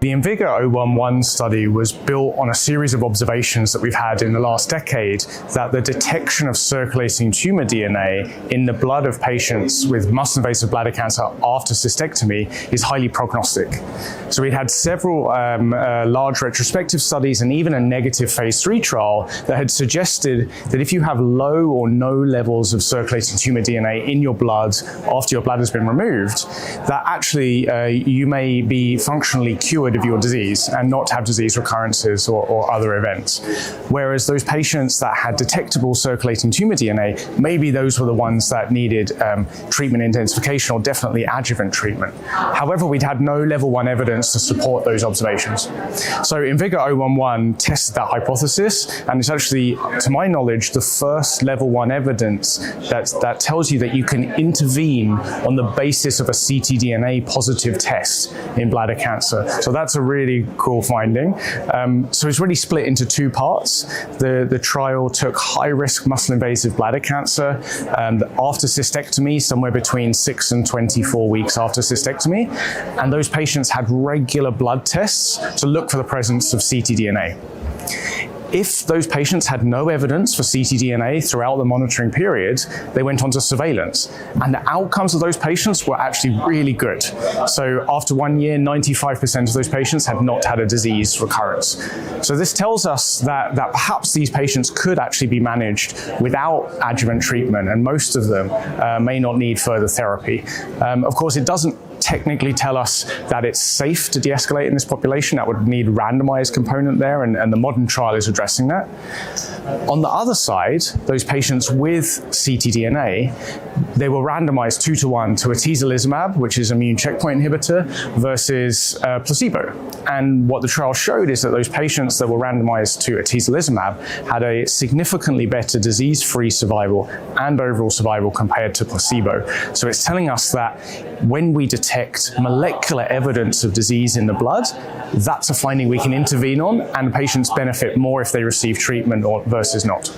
The IMvigor011 study was built on a series of observations that we've had in the last decade that the detection of circulating tumor DNA in the blood of patients with muscle-invasive bladder cancer after cystectomy is highly prognostic. So we had several large retrospective studies and even a negative Phase III trial that had suggested that if you have low or no levels of circulating tumor DNA in your blood after your bladder's been removed, that actually you may be functionally cured of your disease and not have disease recurrences or other events. Whereas those patients that had detectable circulating tumor DNA, maybe those were the ones that needed treatment intensification or definitely adjuvant treatment. However, we'd had no level 1 evidence to support those observations. So IMvigor011 tested that hypothesis, and it's actually, to my knowledge, the first level 1 evidence that tells you that you can intervene on the basis of a ctDNA-positive test in bladder cancer. So that's a really cool finding. So it's really split into 2 parts. The trial took high-risk muscle-invasive bladder cancer after cystectomy, somewhere between 6 and 24 weeks after cystectomy, and those patients had regular blood tests to look for the presence of ctDNA. If those patients had no evidence for ctDNA throughout the monitoring period, they went on to surveillance. And the outcomes of those patients were actually really good. So after 1 year, 95% of those patients had not had a disease recurrence. So this tells us that perhaps these patients could actually be managed without adjuvant treatment, and most of them may not need further therapy. Of course, it doesn't technically tell us that it's safe to de-escalate in this population. That would need a randomized component there, and the modern trial is addressing that. On the other side, those patients with ctDNA, they were randomized 2-to-1 to atezolizumab, which is immune checkpoint inhibitor, versus placebo. And what the trial showed is that those patients that were randomized to atezolizumab had a significantly better disease-free survival and overall survival compared to placebo. So it's telling us that when we detect molecular evidence of disease in the blood, that's a finding we can intervene on, and patients benefit more if they receive treatment versus not.